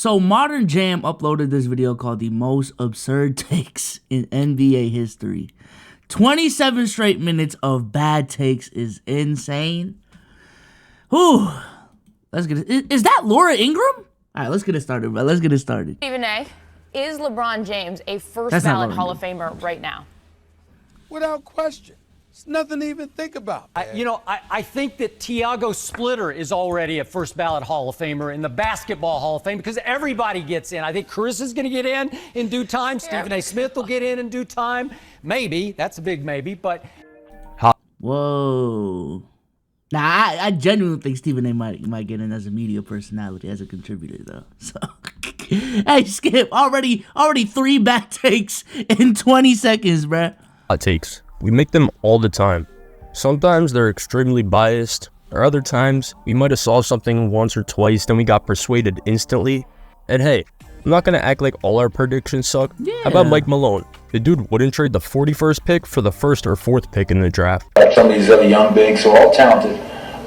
So Modern Jam uploaded this video called The Most Absurd Takes in NBA History. 27 straight minutes of bad takes is insane. Whew. Let's get it. Is that Laura Ingram? All right, let's get it started, bro. Let's get it started. Stephen A., is LeBron James a first-ballot Hall of Famer right now? Without question. It's nothing to even think about. I think that Tiago Splitter is already a first-ballot Hall of Famer in the Basketball Hall of Fame because everybody gets in. I think Carissa's going to get in due time. Stephen A. Smith will get in due time. Maybe. That's a big maybe, but... Whoa. Nah, I genuinely think Stephen A. might get in as a media personality, as a contributor, though. So, hey, Skip, already 3 bad takes in 20 seconds, bruh. Hot takes. We make them all the time. Sometimes they're extremely biased, or other times we might have saw something once or twice, then we got persuaded instantly. And hey, I'm not gonna act like all our predictions suck. Yeah. How about Mike Malone? The dude wouldn't trade the 41st pick for the 1st or 4th pick in the draft. Some of these other young bigs who are all talented.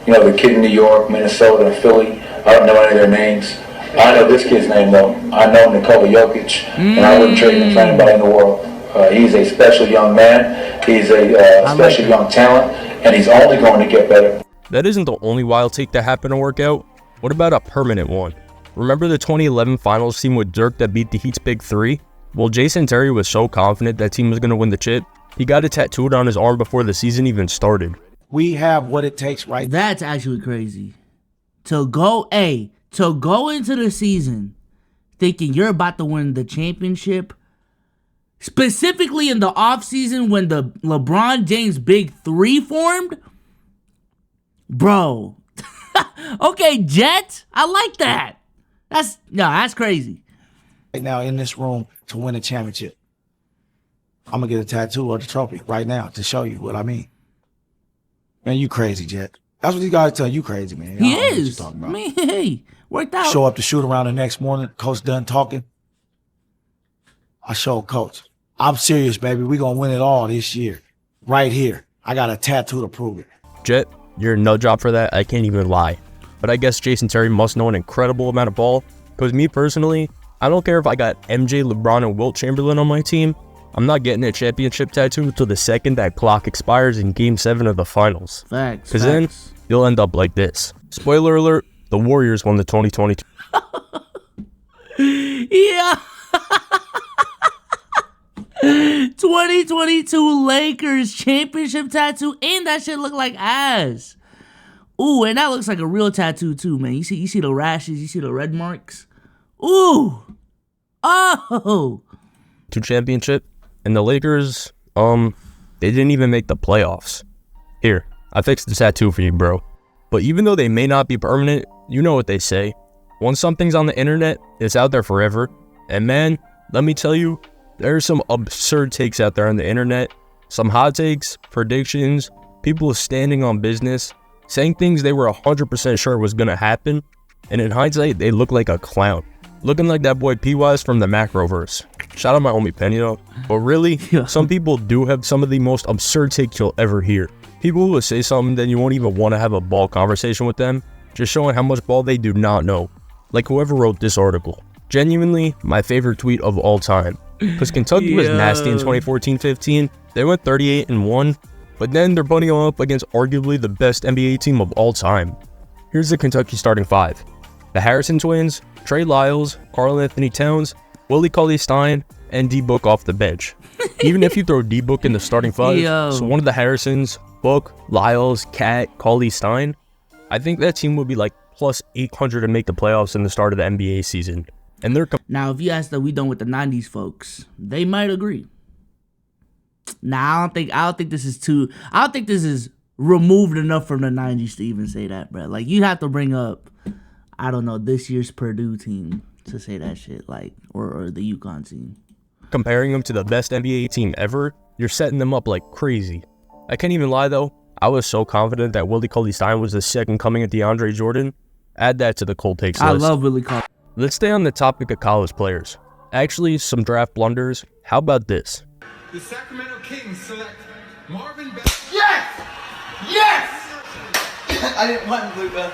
You know, the kid in New York, Minnesota, Philly. I don't know any of their names. I know this kid's name though. I know Nikola Jokic, and I wouldn't trade him for anybody in the world. He's a special young man. He's a special young talent, and he's only going to get better. That isn't the only wild take that happened to work out. What about a permanent one? Remember the 2011 finals team with Dirk that beat the Heat's Big Three? Well, Jason Terry was so confident that team was going to win the chip, he got it tattooed on his arm before the season even started. We have what it takes right now. That's actually crazy. To go into the season thinking you're about to win the championship, specifically in the offseason when the LeBron James Big Three formed? Bro. Okay, Jet. I like that. That's crazy. Right now in this room to win a championship. I'm going to get a tattoo of the trophy right now to show you what I mean. Man, you crazy, Jet. That's what these guys tell you crazy, man. He is. I mean, hey, worked out. Show up to shoot around the next morning. Coach done talking. I showed Coach. I'm serious, baby. We're going to win it all this year. Right here. I got a tattoo to prove it. Jet, you're a nut job for that. I can't even lie. But I guess Jason Terry must know an incredible amount of ball. Because me personally, I don't care if I got MJ, LeBron, and Wilt Chamberlain on my team. I'm not getting a championship tattoo until the second that clock expires in Game 7 of the finals. Facts. Because then you'll end up like this. Spoiler alert, the Warriors won the 2022. Yeah. 2022 Lakers championship tattoo, and that shit look like ass. Ooh, and that looks like a real tattoo too, man. You see the rashes, you see the red marks. Ooh. Oh. Championship, and the Lakers, they didn't even make the playoffs. Here, I fixed the tattoo for you, bro. But even though they may not be permanent, you know what they say. Once something's on the internet, it's out there forever. And man, let me tell you, there's some absurd takes out there on the internet. Some hot takes, predictions, people standing on business, saying things they were 100% sure was gonna happen. And in hindsight, they look like a clown. Looking like that boy P-Wise from the Macroverse. Shout out my homie Penny though. But really, some people do have some of the most absurd takes you'll ever hear. People who will say something that you won't even want to have a ball conversation with them, just showing how much ball they do not know. Like whoever wrote this article. Genuinely, my favorite tweet of all time. Because Kentucky was nasty in 2014-15. They went 38-1, but then they're butting up against arguably the best NBA team of all time. Here's the Kentucky starting 5. The Harrison twins, Trey Lyles, Karl Anthony Towns, Willie Cauley-Stein, and D-Book off the bench. Even if you throw D-Book in the starting 5, so one of the Harrisons, Book, Lyles, Cat, Cauley-Stein, I think that team would be like plus 800 to make the playoffs in the start of the NBA season. And they're now, if you ask that we done with the 90s folks, they might agree. Nah, I don't think this is removed enough from the 90s to even say that, bro. Like, you have to bring up, I don't know, this year's Purdue team to say that shit, like, or the UConn team. Comparing them to the best NBA team ever, you're setting them up like crazy. I can't even lie though, I was so confident that Willie Cauley-Stein was the second coming of DeAndre Jordan. Add that to the cold takes list. I love Willie Cauley. Let's stay on the topic of college players. Actually, some draft blunders. How about this? The Sacramento Kings select Marvin Bagley. Yes! Yes! I didn't want Luka.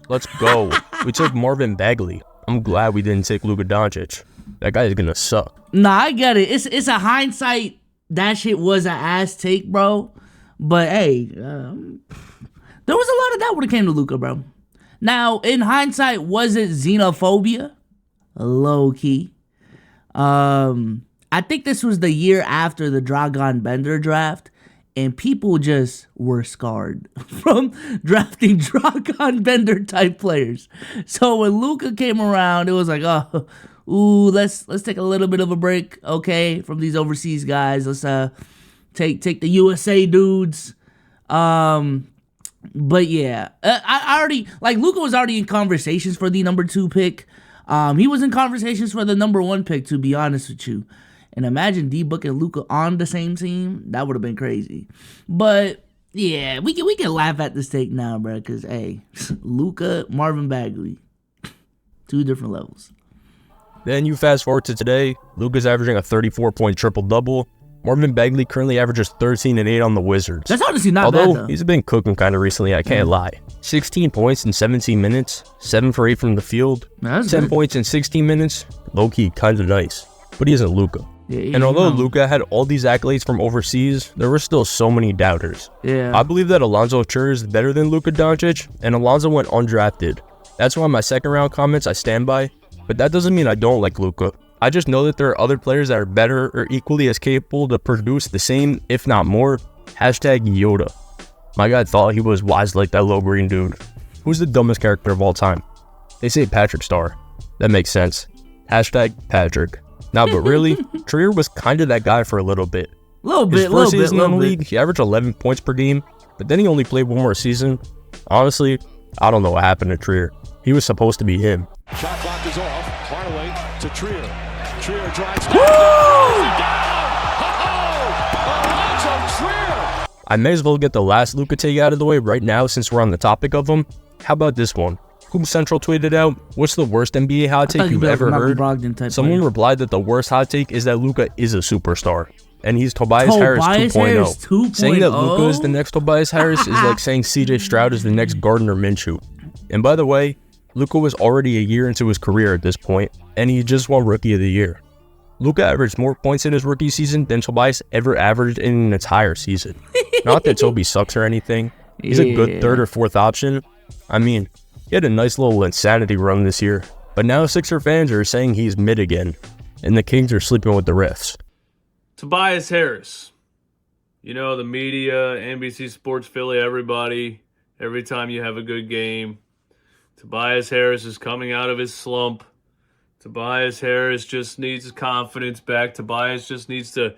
Let's go. We took Marvin Bagley. I'm glad we didn't take Luka Doncic. That guy is gonna suck. Nah, I get it. It's a hindsight. That shit was an ass take, bro. But hey, there was a lot of that when it came to Luka, bro. Now, in hindsight, was it xenophobia? Low key. I think this was the year after the Dragon Bender draft, and people just were scarred from drafting Dragon Bender type players. So when Luka came around, it was like, oh, ooh, let's take a little bit of a break, okay, from these overseas guys. Let's take the USA dudes. But yeah, I already, like, Luka was already in conversations for the number 2 pick. He was in conversations for the number 1 pick, to be honest with you. And imagine D-Book and Luka on the same team. That would have been crazy. But yeah, we can laugh at this take now, bro. Because hey, Luka, Marvin Bagley, 2 different levels. Then you fast forward to today. Luka's averaging a 34-point triple-double. Marvin Bagley currently averages 13 and 8 on the Wizards. That's honestly not bad, though. Although he's been cooking kind of recently, I can't lie. 16 points in 17 minutes, 7 for 8 from the field, 10 good. points in 16 minutes. Low-key, kind of nice. But he isn't Luka. Yeah, and although Luka had all these accolades from overseas, there were still so many doubters. Yeah. I believe that Alonzo Trier is better than Luka Doncic, and Alonzo went undrafted. That's why my second round comments I stand by, but that doesn't mean I don't like Luka. I just know that there are other players that are better or equally as capable to produce the same, if not more. Hashtag Yoda. My guy thought he was wise like that low green dude. Who's the dumbest character of all time? They say Patrick Star. That makes sense. Hashtag Patrick. Nah, but really, Trier was kind of that guy for a little bit. His first season in the league, he averaged 11 points per game, but then he only played 1 more season. Honestly, I don't know what happened to Trier. He was supposed to be him. Shot clock is off. Hardaway to Trier. Trier drives down. Trier! I may as well get the last Luka take out of the way right now since we're on the topic of him. How about this one? Hoop Central tweeted out, "What's the worst NBA hot take you've ever heard?" Someone replied that the worst hot take is that Luka is a superstar. And he's Tobias Harris 2.0. Saying that Luka is the next Tobias Harris is like saying CJ Stroud is the next Gardner Minshew. And by the way, Luka was already a year into his career at this point, and he just won Rookie of the Year. Luka averaged more points in his rookie season than Tobias ever averaged in an entire season. Not that Toby sucks or anything. He's a good 3rd or 4th option. I mean, he had a nice little insanity run this year, but now Sixer fans are saying he's mid again, and the Kings are sleeping with the refs. Tobias Harris. You know, the media, NBC Sports Philly, everybody, every time you have a good game, Tobias Harris is coming out of his slump. Tobias Harris just needs his confidence back. Tobias just needs to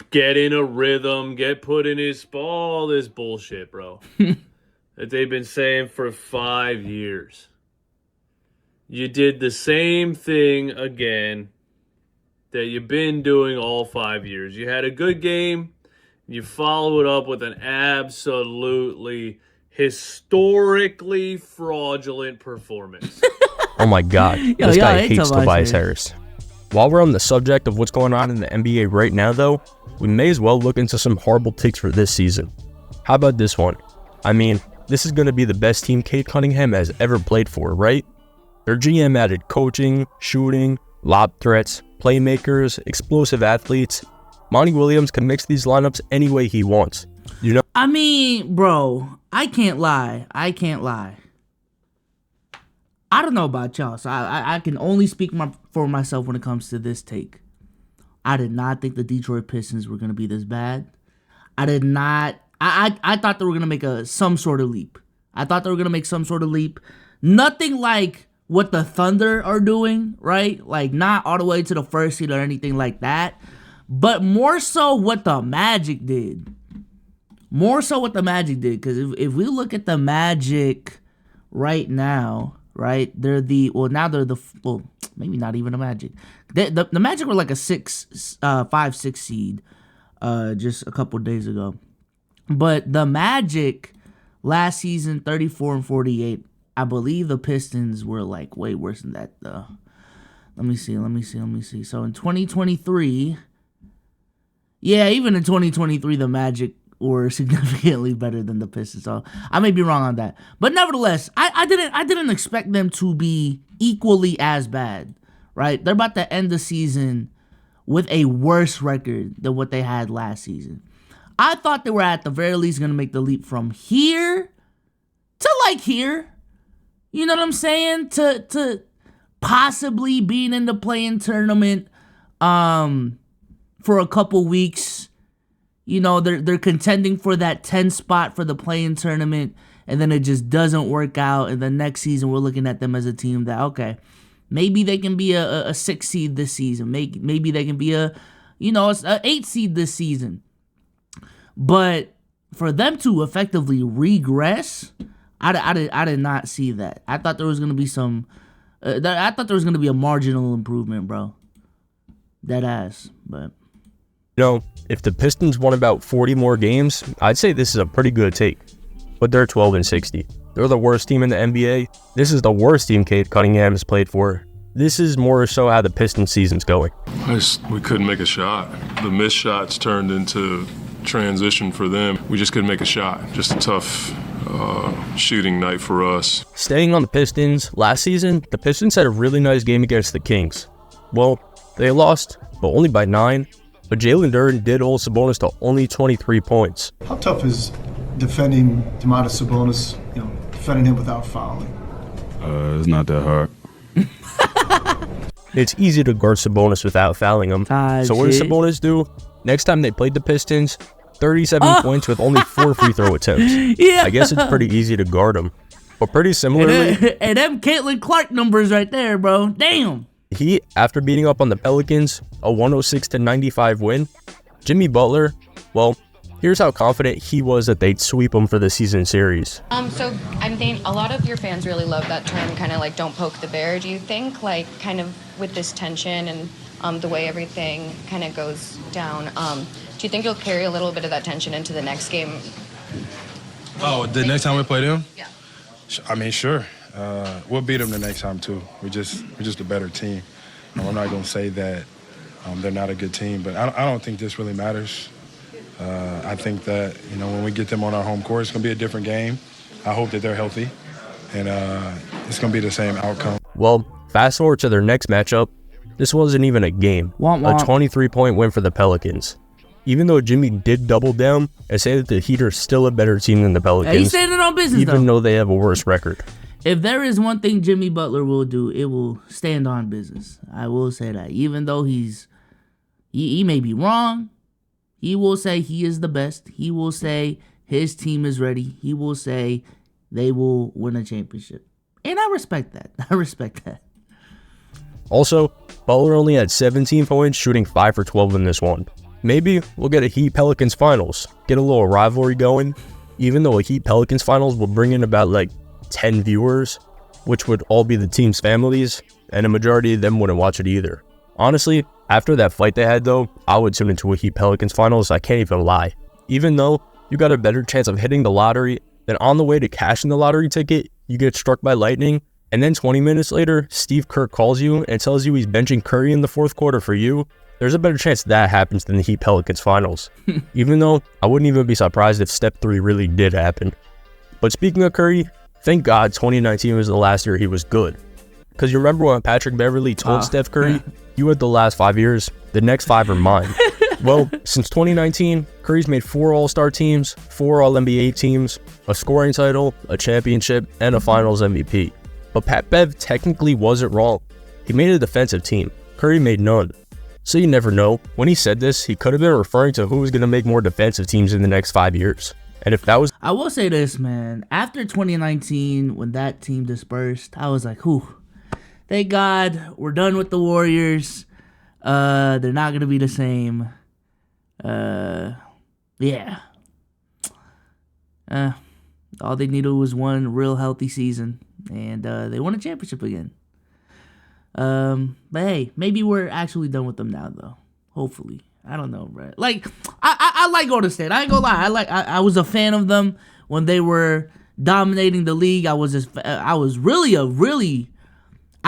get in a rhythm, get put in his all this bullshit, bro. That they've been saying for 5 years. You did the same thing again that you've been doing all 5 years. You had a good game, and you follow it up with an absolutely historically fraudulent performance. Oh my God, this guy hates Tobias Harris. While we're on the subject of what's going on in the NBA right now, though, we may as well look into some horrible takes for this season. How about this one? I mean, this is going to be the best team Cade Cunningham has ever played for, right? Their GM added coaching, shooting, lob threats, playmakers, explosive athletes. Monty Williams can mix these lineups any way he wants. You know? I mean, bro, I can't lie. I don't know about y'all, so I can only speak for myself when it comes to this take. I did not think the Detroit Pistons were going to be this bad. I did not. I thought they were going to make some sort of leap. Nothing like what the Thunder are doing, right? Like, not all the way to the first seed or anything like that. But more so what the Magic did. Because if we look at the Magic right now, right? Maybe not even a Magic. The Magic were like a 5-6 seed just a couple days ago. But the Magic last season, 34-48. I believe the Pistons were like way worse than that, though. Let me see. So in 2023, yeah, even in 2023, the Magic were significantly better than the Pistons. So I may be wrong on that. But nevertheless, I didn't expect them to be equally as bad, right? They're about to end the season with a worse record than what they had last season. I thought they were at the very least going to make the leap from here to like here. You know what I'm saying? To possibly being in the play-in tournament for a couple weeks. You know, they're contending for that 10 spot for the play-in tournament, and then it just doesn't work out. And the next season, we're looking at them as a team that, okay, maybe they can be a 6 seed this season. Maybe they can be a 8 seed this season. But for them to effectively regress, I did not see that. I thought there was gonna be some. I thought there was gonna be a marginal improvement, bro. Dead ass, but. If the Pistons won about 40 more games, I'd say this is a pretty good take. But they're 12-60. They're the worst team in the NBA. This is the worst team Cade Cunningham has played for. This is more so how the Pistons season's going. We couldn't make a shot. The missed shots turned into transition for them. We just couldn't make a shot. Just a tough shooting night for us. Staying on the Pistons, last season, the Pistons had a really nice game against the Kings. Well, they lost, but only by 9. But Jalen Duren did hold Sabonis to only 23 points. How tough is defending Domantas Sabonis, defending him without fouling? It's not that hard. It's easy to guard Sabonis without fouling him. So what does Sabonis do? Next time they played the Pistons, 37 points with only 4 free throw attempts. Yeah. I guess it's pretty easy to guard him. But pretty similarly... And them Caitlin Clark numbers right there, bro. Damn. He, after beating up on the Pelicans, a 106-95 win, Jimmy Butler, well, here's how confident he was that they'd sweep him for the season series. So I'm thinking a lot of your fans really love that term, kind of like don't poke the bear. Do you think, like, kind of with this tension and the way everything kind of goes down, do you think you'll carry a little bit of that tension into the next game? Oh, the next time we play them? Yeah. I mean, sure. We'll beat them the next time too. We're just a better team. I'm not gonna say that they're not a good team, but I don't think this really matters. I think that when we get them on our home court, it's gonna be a different game. I hope that they're healthy, and it's gonna be the same outcome. Well, fast forward to their next matchup. This wasn't even a game. A 23-point win for the Pelicans. Even though Jimmy did double down and say that the Heat are still a better team than the Pelicans, he's standing on business, even though they have a worse record. If there is one thing Jimmy Butler will do, it will stand on business. I will say that. Even though he may be wrong, he will say he is the best. He will say his team is ready. He will say they will win a championship. And I respect that. I respect that. Also, Butler only had 17 points, shooting 5 for 12 in this one. Maybe we'll get a Heat-Pelicans finals, get a little rivalry going, even though a Heat-Pelicans finals will bring in about 10 viewers, which would all be the team's families, and a majority of them wouldn't watch it either. Honestly, after that fight they had though, I would tune into a Heat-Pelicans finals, I can't even lie. Even though you got a better chance of hitting the lottery, then on the way to cashing the lottery ticket, you get struck by lightning, and then 20 minutes later, Steve Kerr calls you and tells you he's benching Curry in the fourth quarter for you. There's a better chance that happens than the Heat-Pelicans finals. Even though I wouldn't even be surprised if Step 3 really did happen. But speaking of Curry, thank God 2019 was the last year he was good. Because you remember when Patrick Beverley told Steph Curry, you had the last 5 years, the next 5 are mine. Well, since 2019, Curry's made 4 All-Star teams, 4 All-NBA teams, a scoring title, a championship, and a Finals MVP. But Pat Bev technically wasn't wrong. He made a defensive team. Curry made none. So you never know. When he said this, he could have been referring to who was going to make more defensive teams in the next 5 years. And if that was... I will say this, man. After 2019, when that team dispersed, I was like, whew. Thank God we're done with the Warriors. They're not going to be the same. Yeah. All they needed was one real healthy season. And they won a championship again. But hey, maybe we're actually done with them now, though. Hopefully. I don't know, bro. I like Golden State. I ain't gonna lie. I was a fan of them when they were dominating the league. I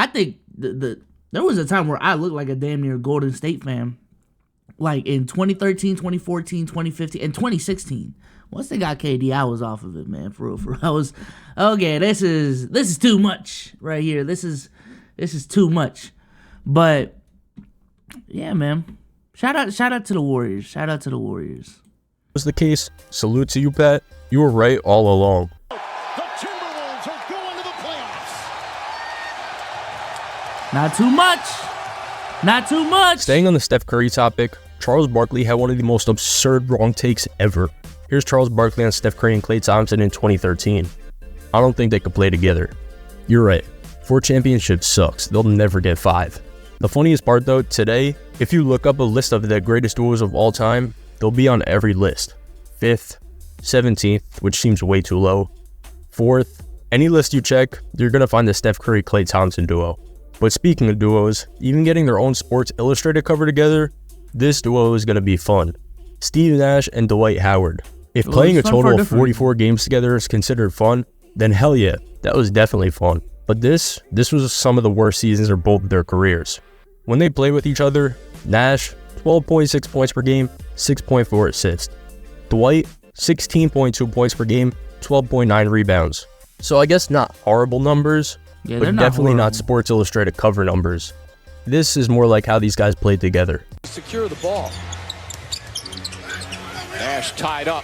think there was a time where I looked like a damn near Golden State fan like in 2013, 2014, 2015, and 2016. Once they got KD, I was off of it, man. For real. I was, okay, this is too much right here. This is too much. But yeah, man. Shout out to the Warriors. Shout out to the Warriors. Was the case? Salute to you, Pat. You were right all along. The Timberwolves are going to the playoffs. Not too much. Not too much. Staying on the Steph Curry topic, Charles Barkley had one of the most absurd wrong takes ever. Here's Charles Barkley on Steph Curry and Klay Thompson in 2013. I don't think they could play together. You're right. 4 championships sucks. They'll never get 5. The funniest part though, today, if you look up a list of the greatest duos of all time, they'll be on every list. 5th, 17th, which seems way too low. 4th, any list you check, you're gonna find the Steph Curry-Klay Thompson duo. But speaking of duos, even getting their own Sports Illustrated cover together, this duo is gonna be fun. Steve Nash and Dwight Howard. If playing a total of 44 games together is considered fun, then hell yeah, that was definitely fun. But this was some of the worst seasons of both of their careers. When they play with each other, Nash, 12.6 points per game, 6.4 assists. Dwight, 16.2 points per game, 12.9 rebounds. So I guess not horrible numbers, but definitely not Sports Illustrated cover numbers. This is more like how these guys played together. Secure the ball. Nash tied up.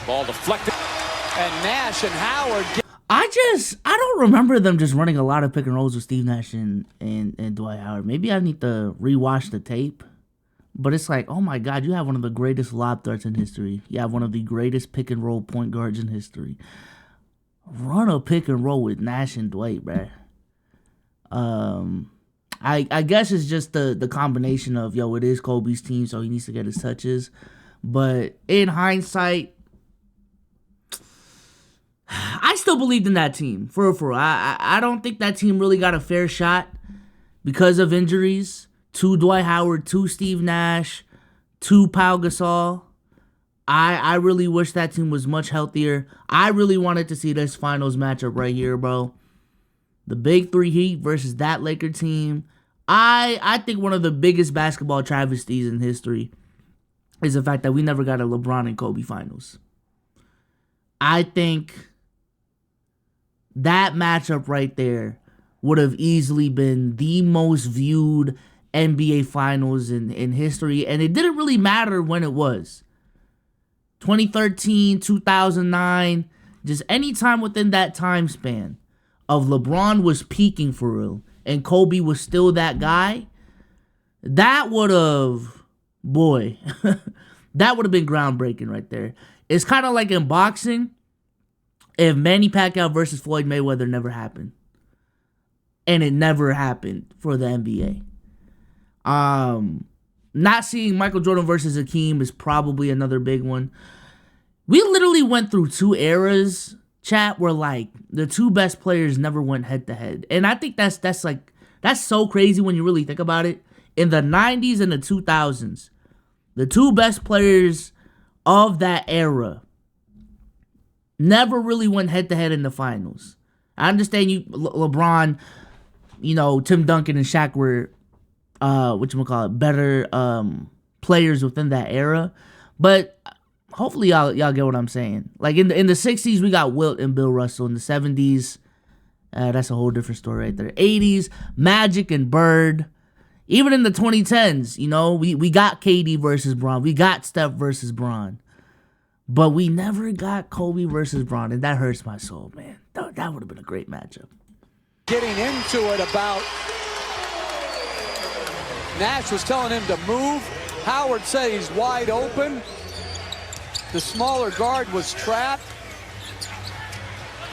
Ball deflected. And Nash and Howard. I don't remember them just running a lot of pick and rolls with Steve Nash and Dwight Howard. Maybe I need to rewatch the tape. But it's like, oh my God, you have one of the greatest lob threats in history. You have one of the greatest pick and roll point guards in history. Run a pick and roll with Nash and Dwight, bruh. I guess it's just the combination of, it is Kobe's team, so he needs to get his touches. But in hindsight, I still believed in that team. For real. I don't think that team really got a fair shot because of injuries to Dwight Howard, to Steve Nash, to Pau Gasol. I really wish that team was much healthier. I really wanted to see this finals matchup right here, bro. The Big Three Heat versus that Laker team. I think one of the biggest basketball travesties in history is the fact that we never got a LeBron and Kobe finals. I think that matchup right there would have easily been the most viewed NBA finals in history, and it didn't really matter when it was. 2013, 2009, just any time within that time span of LeBron was peaking for real and Kobe was still that guy, that would have, that would have been groundbreaking right there. It's kind of like in boxing, if Manny Pacquiao versus Floyd Mayweather never happened. And it never happened for the NBA. Not seeing Michael Jordan versus Hakeem is probably another big one. We literally went through 2 eras, chat, where like the 2 best players never went head to head. And I think that's so crazy when you really think about it. In the 90s and the 2000s, the 2 best players of that era never really went head to head in the finals. I understand LeBron, Tim Duncan and Shaq were better players within that era. But hopefully y'all get what I'm saying. Like in the 60s, we got Wilt and Bill Russell. In the 70s, that's a whole different story right there. 80s, Magic and Bird. Even in the 2010s, we got KD versus Bron. We got Steph versus Bron. But we never got Kobe versus Bron, and that hurts my soul, man. That would have been a great matchup. Getting into it about Nash was telling him to move. Howard said he's wide open. The smaller guard was trapped.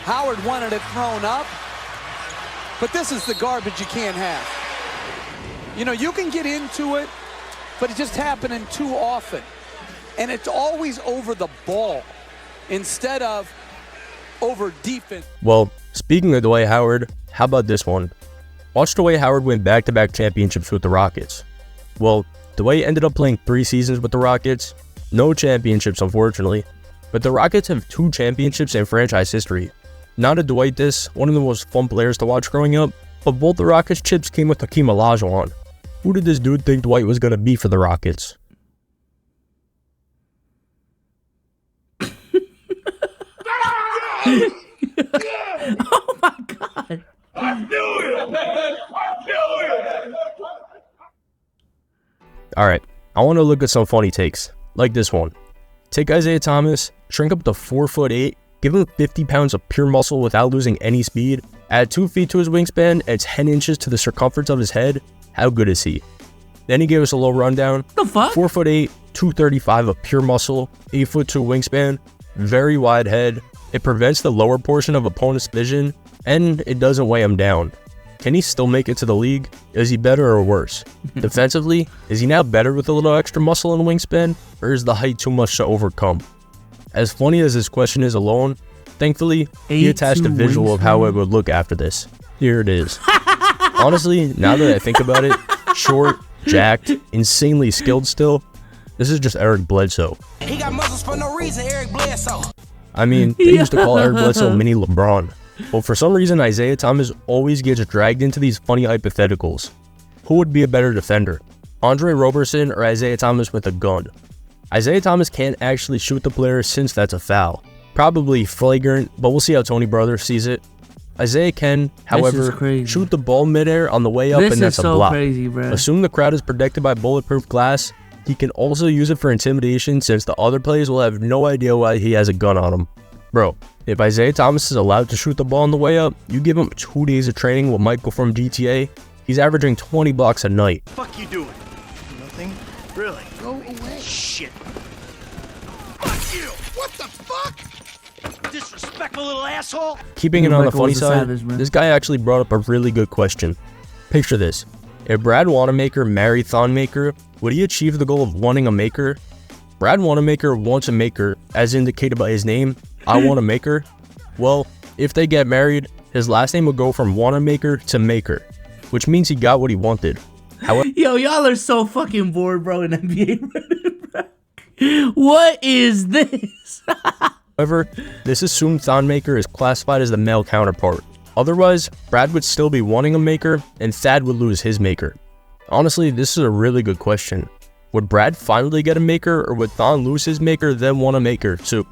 Howard wanted it thrown up. But this is the garbage you can't have. You can get into it, but it's just happening too often. And it's always over the ball instead of over defense. Well, speaking of Dwight Howard, how about this one? Watch Dwight Howard win back-to-back championships with the Rockets. Well, Dwight ended up playing 3 seasons with the Rockets. No championships, unfortunately. But the Rockets have 2 championships in franchise history. Not a Dwight diss, one of the most fun players to watch growing up, but both the Rockets chips came with Hakeem Olajuwon. Who did this dude think Dwight was going to be for the Rockets? Oh my God. I knew it! I knew it! Alright, I want to look at some funny takes, like this one. Take Isaiah Thomas, shrink up to 4'8", give him 50 pounds of pure muscle without losing any speed, add 2 feet to his wingspan and 10 inches to the circumference of his head. How good is he? Then he gave us a little rundown. The fuck? 4'8", 235 of pure muscle, 8'2" wingspan, very wide head. It prevents the lower portion of opponent's vision, and it doesn't weigh him down. Can he still make it to the league? Is he better or worse? Defensively, is he now better with a little extra muscle and wingspan, or is the height too much to overcome? As funny as this question is alone, thankfully, he attached a visual of how it would look after this. Here it is. Honestly, now that I think about it, short, jacked, insanely skilled still, this is just Eric Bledsoe. He got muscles for no reason, Eric Bledsoe. I mean, they used to call Eric Bledsoe mini LeBron. But for some reason, Isaiah Thomas always gets dragged into these funny hypotheticals. Who would be a better defender? Andre Roberson or Isaiah Thomas with a gun? Isaiah Thomas can't actually shoot the player since that's a foul. Probably flagrant, but we'll see how Tony Brothers sees it. Isaiah can, however, shoot the ball midair on the way up, and that's a block. Crazy, bro. Assume the crowd is protected by bulletproof glass. He can also use it for intimidation since the other players will have no idea why he has a gun on him. Bro, if Isaiah Thomas is allowed to shoot the ball on the way up, you give him 2 days of training with Michael from GTA, he's averaging 20 blocks a night. Fuck you doing? Nothing? Really? Go away. Shit. Fuck you! What the fuck? Disrespectful little asshole! Keeping it on the funny side, this guy actually brought up a really good question. Picture this. If Brad Wanamaker married Thonmaker, would he achieve the goal of wanting a maker? Brad Wanamaker wants a maker, as indicated by his name, I want a maker. Well, if they get married, his last name will go from Wanamaker to Maker, which means he got what he wanted. However, yo, y'all are so fucking bored, bro, in NBA. What is this? However, this assumed Thonmaker is classified as the male counterpart. Otherwise, Brad would still be wanting a maker, and Thad would lose his maker. Honestly, this is a really good question. Would Brad finally get a maker, or would Thon lose his maker, then want a maker? So,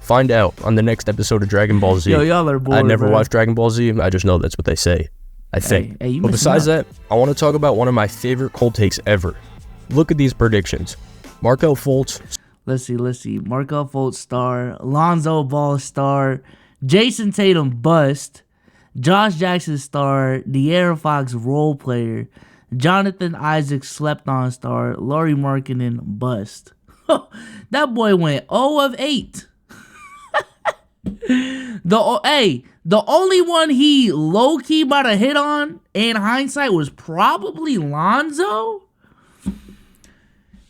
find out on the next episode of Dragon Ball Z. Yo, y'all are bored, I never bro. watched Dragon Ball Z, I just know that's what they say. I think. Hey, but besides that, I want to talk about one of my favorite cold takes ever. Look at these predictions. Markelle Fultz. Let's see. Markelle Fultz star. Lonzo Ball star. Jason Tatum bust. Josh Jackson star. De'Aaron Fox role player. Jonathan Isaac slept on star. Lauri Markkanen bust. That boy went 0 of 8. The only one he low-key might have hit on in hindsight was probably Lonzo.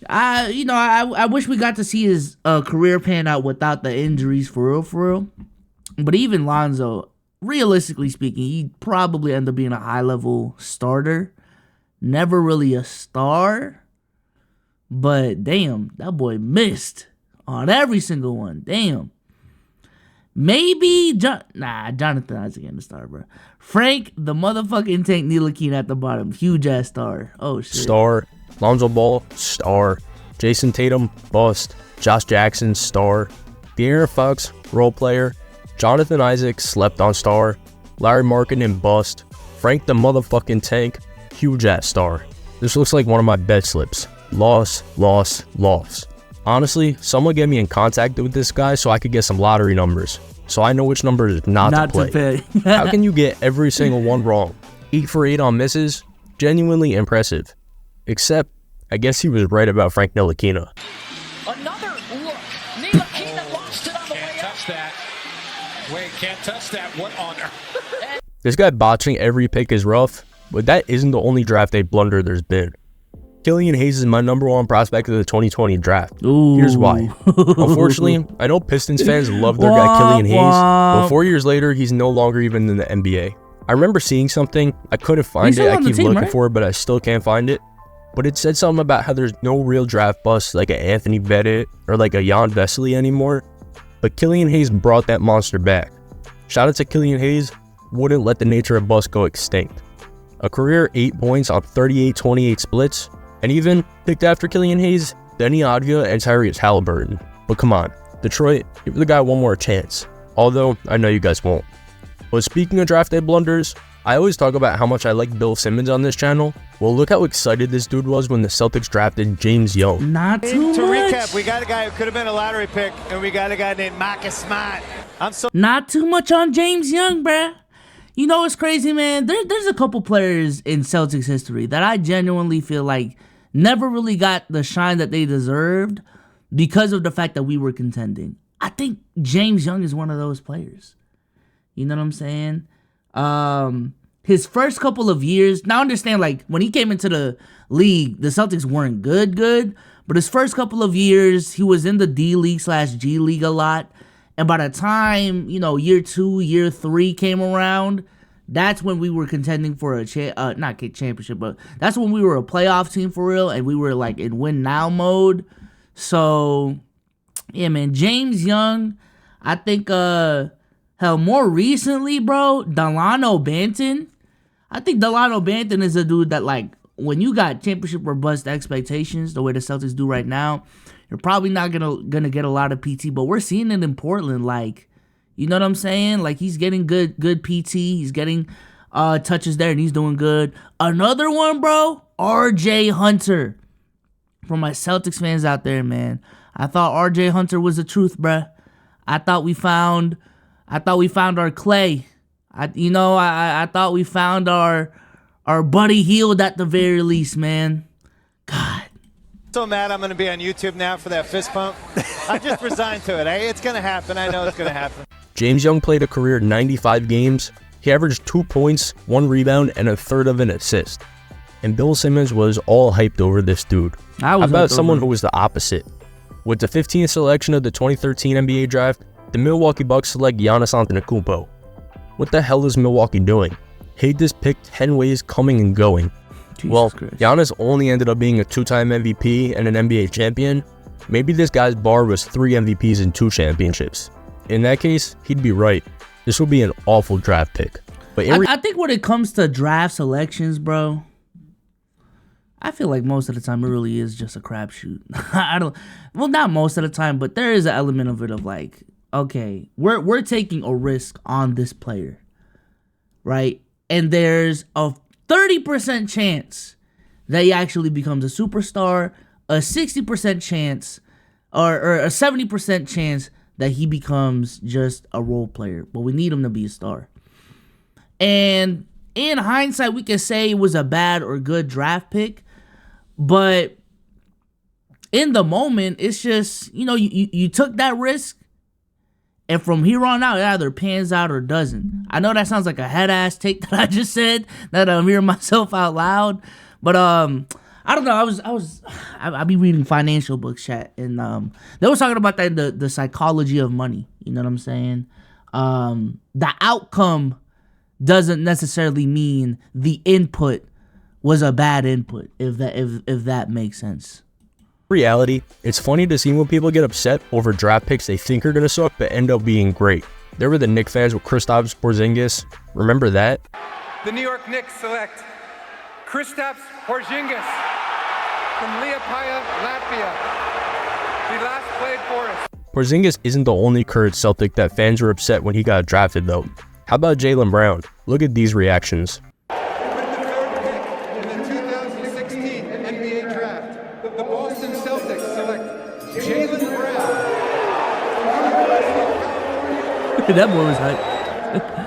I wish we got to see his career pan out without the injuries for real. But even Lonzo, realistically speaking, he'd probably end up being a high-level starter. Never really a star. But damn, that boy missed on every single one. Damn. Maybe Jonathan Isaac in the star, bro. Frank, the motherfucking Tank Ntilikina at the bottom. Huge ass star. Oh shit. Star. Lonzo Ball, star. Jason Tatum, bust. Josh Jackson, star. De'Aaron Fox, role player. Jonathan Isaac, slept on star. Lauri Markkanen, bust. Frank the motherfucking Tank, huge ass star. This looks like one of my bet slips. Loss. Honestly, someone get me in contact with this guy so I could get some lottery numbers, so I know which numbers not to play. How can you get every single one wrong? 8 for 8 on misses? Genuinely impressive. Except, I guess he was right about Frank Ntilikina. Another look. Ntilikina lost it on the way up. Can't touch that. Wait, can't touch that. What on earth? This guy botching every pick is rough, but that isn't the only draft day blunder there's been. Killian Hayes is my number 1 prospect of the 2020 draft. Ooh. Here's why. Unfortunately, I know Pistons fans love their guy Killian Hayes, but 4 years later, he's no longer even in the NBA. I remember seeing something. I couldn't find it. I keep looking for it, but I still can't find it. But it said something about how there's no real draft busts like an Anthony Bennett or like a Jan Vesely anymore. But Killian Hayes brought that monster back. Shout out to Killian Hayes. Wouldn't let the nature of bust go extinct. A career 8 points on 38-28 splits, and even picked after Killian Hayes, Denny Advia, and Tyrese Halliburton. But come on, Detroit, give the guy one more chance. Although, I know you guys won't. But speaking of draft day blunders, I always talk about how much I like Bill Simmons on this channel. Well, look how excited this dude was when the Celtics drafted James Young. Not too to much. recap, we got a guy who could have been a lottery pick, and we got a guy named Marcus Smart. Not too much on James Young, bruh. You know what's crazy, man? There's a couple players in Celtics history that I genuinely feel like never really got the shine that they deserved because of the fact that we were contending. I think James Young is one of those players. You know what I'm saying? His first couple of years, now understand, like, when he came into the league, the Celtics weren't good, but his first couple of years, he was in the D-League/G League a lot, and by the time, you know, year 2, year 3 came around, that's when we were contending for a championship, but that's when we were a playoff team for real, and we were, like, in win-now mode. So, yeah, man, James Young, I think, hell, more recently, bro, Delano Banton. I think Delano Banton is a dude that, like, when you got championship or bust expectations, the way the Celtics do right now, you're probably not gonna get a lot of PT, but we're seeing it in Portland, like, you know what I'm saying? Like, he's getting good PT, he's getting touches there, and he's doing good. Another one, bro, RJ Hunter. For my Celtics fans out there, man, I thought RJ Hunter was the truth, bruh. I thought we found our Clay. I thought we found our Buddy Hield at the very least, man. God. So mad I'm going to be on YouTube now for that fist pump. I just resigned to it. It's going to happen. I know it's going to happen. James Young played a career 95 games. He averaged 2 points, 1 rebound, and a third of an assist. And Bill Simmons was all hyped over this dude. How about someone who was the opposite? With the 15th selection of the 2013 NBA draft, the Milwaukee Bucks select Giannis Antetokounmpo. What the hell is Milwaukee doing? Hate this pick 10 ways coming and going. Well, Giannis only ended up being a 2-time MVP and an NBA champion. Maybe this guy's bar was 3 MVPs and 2 championships. In that case, he'd be right. This would be an awful draft pick. But I think when it comes to draft selections, bro, I feel like most of the time it really is just a crapshoot. Well, not most of the time, but there is an element of it of like, okay, we're taking a risk on this player, right? And there's a 30% chance that he actually becomes a superstar, a 60% chance, or a 70% chance that he becomes just a role player. But we need him to be a star. And in hindsight, we can say it was a bad or good draft pick, but in the moment, it's just, you know, you took that risk, and from here on out, it either pans out or doesn't. I know that sounds like a head-ass take that I just said, that I'm hearing myself out loud, but I don't know. I be reading financial books, chat, and they was talking about that the psychology of money. You know what I'm saying? The outcome doesn't necessarily mean the input was a bad input, if that makes sense. Reality, it's funny to see when people get upset over draft picks they think are gonna suck but end up being great. There were the Knicks fans with Kristaps Porzingis. Remember that? The New York Knicks select Kristaps Porzingis from Liepaja, Latvia. He last played for us. Porzingis isn't the only current Celtic that fans were upset when he got drafted though. How about Jaylen Brown? Look at these reactions. With the third pick in the 2016 NBA draft, the Boston Celtics select Jaylen Brown. That boy was hype.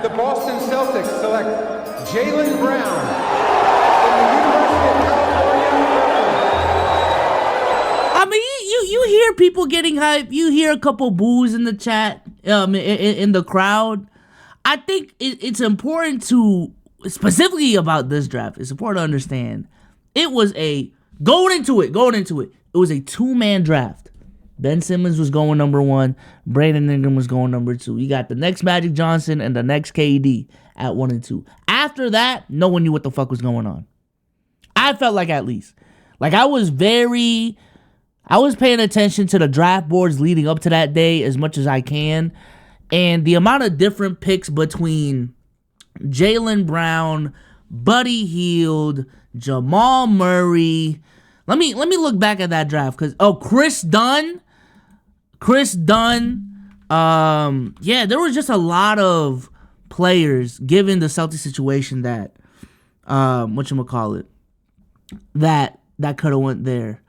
The Boston Celtics select Jaylen Brown from the University of California. I mean, you hear people getting hype. You hear a couple boos in the chat, in the crowd. I think it's important to, specifically about this draft, it's important to understand it was going into it, it was a 2-man draft. Ben Simmons was going number 1, Brandon Ingram was going number 2. You got the next Magic Johnson and the next KD at 1 and 2. After that, no one knew what the fuck was going on. I felt like, at least. Like, I was paying attention to the draft boards leading up to that day as much as I can. And the amount of different picks between Jaylen Brown, Buddy Hield, Jamal Murray. Let me look back at that draft because Chris Dunn. Yeah, there was just a lot of players given the Celtics situation that whatchamacallit, that could have went there.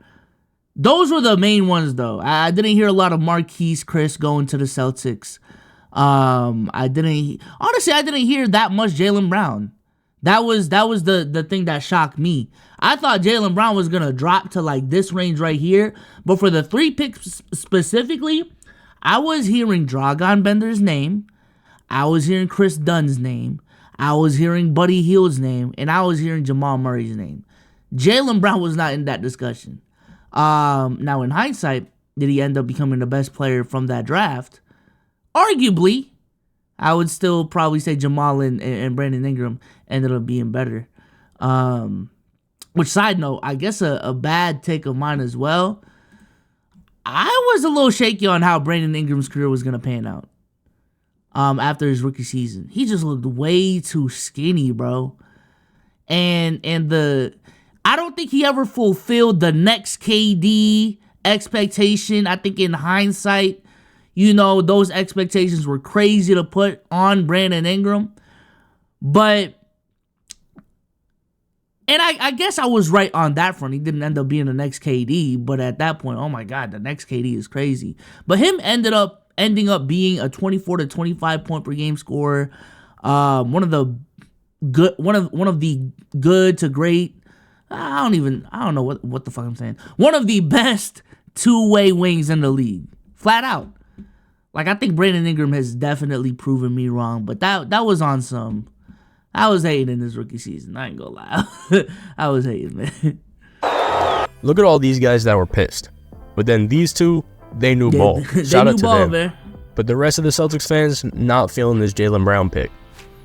Those were the main ones though. I didn't hear a lot of Marquise Chris going to the Celtics. I didn't hear that much Jaylen Brown. That was the thing that shocked me. I thought Jaylen Brown was gonna drop to like this range right here, but for the 3 picks specifically, I was hearing Dragan Bender's name, I was hearing Chris Dunn's name, I was hearing Buddy Hield's name, and I was hearing Jamal Murray's name. Jaylen Brown was not in that discussion. Now in hindsight, did he end up becoming the best player from that draft? Arguably, I would still probably say Jamal and Brandon Ingram ended up being better. Which, side note, I guess a bad take of mine as well. I was a little shaky on how Brandon Ingram's career was going to pan out after his rookie season. He just looked way too skinny, bro. And I don't think he ever fulfilled the next KD expectation. I think in hindsight, those expectations were crazy to put on Brandon Ingram. But, and I guess I was right on that front. He didn't end up being the next KD, but at that point, oh my God, the next KD is crazy. But him ending up being a 24 to 25 point per game scorer, one of the good to great. I don't know what the fuck I'm saying. One of the best two-way wings in the league, flat out. Like, I think Brandon Ingram has definitely proven me wrong, but that was on some. I was hating in this rookie season. I ain't gonna lie. I was hating, man. Look at all these guys that were pissed. But then these two, they knew ball. Shout out to them. Man. But the rest of the Celtics fans not feeling this Jaylen Brown pick.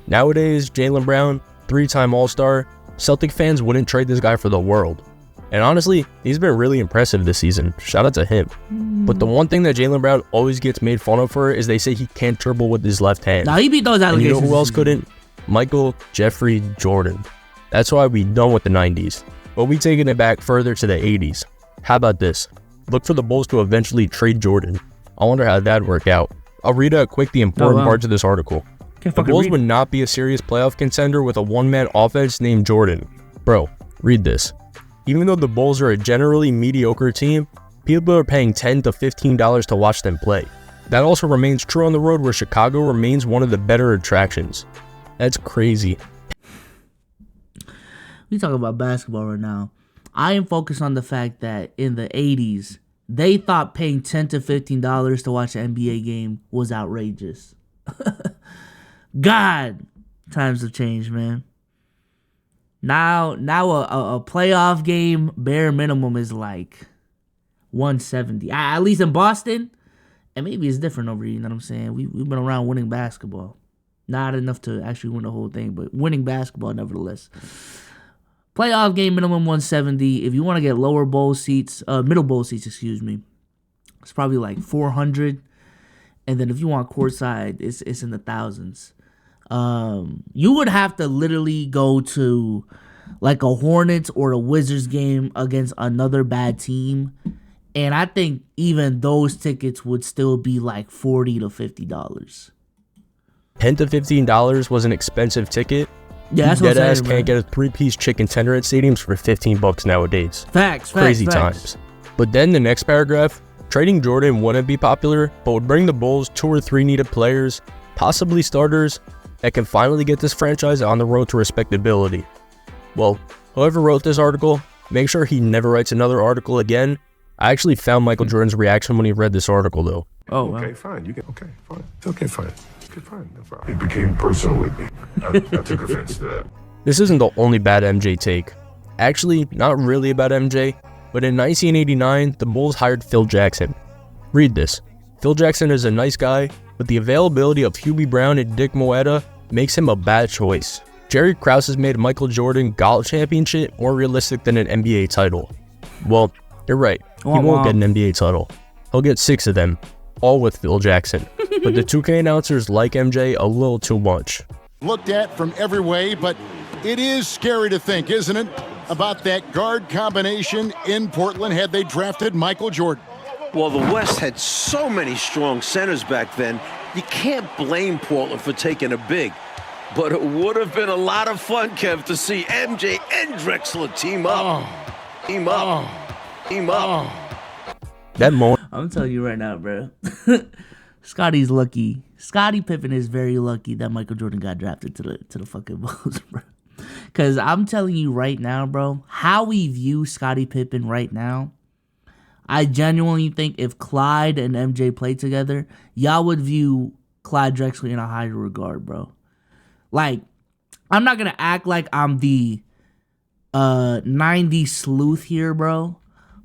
Nowadays, Jaylen Brown, 3-time All-Star, Celtic fans wouldn't trade this guy for the world. And honestly, he's been really impressive this season. Shout out to him. But the one thing that Jaylen Brown always gets made fun of for is they say he can't dribble with his left hand. Now he beat those allegations. And you know who else couldn't? Michael Jeffrey Jordan. That's why we done with the 90s. But we taking it back further to the 80s. How about this? Look for the Bulls to eventually trade Jordan. I wonder how that'd work out. I'll read out quick the important parts of this article. The Bulls would not be a serious playoff contender with a one-man offense named Jordan. Bro, read this. Even though the Bulls are a generally mediocre team, people are paying $10 to $15 to watch them play. That also remains true on the road where Chicago remains one of the better attractions. That's crazy. We talk about basketball right now. I am focused on the fact that in the 80s, they thought paying $10 to $15 to watch an NBA game was outrageous. God, times have changed, man. Now a playoff game bare minimum is like $170. At least in Boston, and maybe it's different over here. You know what I'm saying? We've been around winning basketball, not enough to actually win the whole thing, but winning basketball nevertheless. Playoff game minimum $170. If you want to get lower bowl seats, middle bowl seats, it's probably like $400. And then if you want courtside, it's in the thousands. You would have to literally go to like a Hornets or a Wizards game against another bad team, and I think even those tickets would still be like $40 to $50. $10 to $15 was an expensive ticket. Yeah, that's what I'm saying, Deadass can't get a 3-piece chicken tender at stadiums for $15 nowadays. Facts. Crazy times. But then the next paragraph, trading Jordan wouldn't be popular, but would bring the Bulls 2 or 3 needed players, possibly starters, that can finally get this franchise on the road to respectability. Well, whoever wrote this article, make sure he never writes another article again. I actually found Michael Jordan's reaction when he read this article, though. Oh, wow. Okay, fine. Okay, fine. It's okay, fine. Okay, fine. No problem. It became personal with me. I took offense to that. This isn't the only bad MJ take. Actually, not really about MJ, but in 1989, the Bulls hired Phil Jackson. Read this. Phil Jackson is a nice guy, but the availability of Hubie Brown and Dick Moetta makes him a bad choice. Jerry Krause has made Michael Jordan golf championship more realistic than an NBA title. Well, you're right. He won't get an NBA title. He'll get 6 of them, all with Phil Jackson. But the 2K announcers like MJ a little too much. Looked at from every way, but It is scary to think, isn't it, about that guard combination in Portland had they drafted Michael Jordan. Well, the West had so many strong centers back then, you can't blame Portland for taking a big. But it would have been a lot of fun, Kev, to see MJ and Drexler team up. Team up. Team up. That moment. I'm telling you right now, bro. Scotty's lucky. Scottie Pippen is very lucky that Michael Jordan got drafted to the fucking Bulls, bro. Because I'm telling you right now, bro, how we view Scottie Pippen right now, I genuinely think if Clyde and MJ played together, y'all would view Clyde Drexler in a higher regard, bro. Like, I'm not going to act like I'm the 90s sleuth here, bro.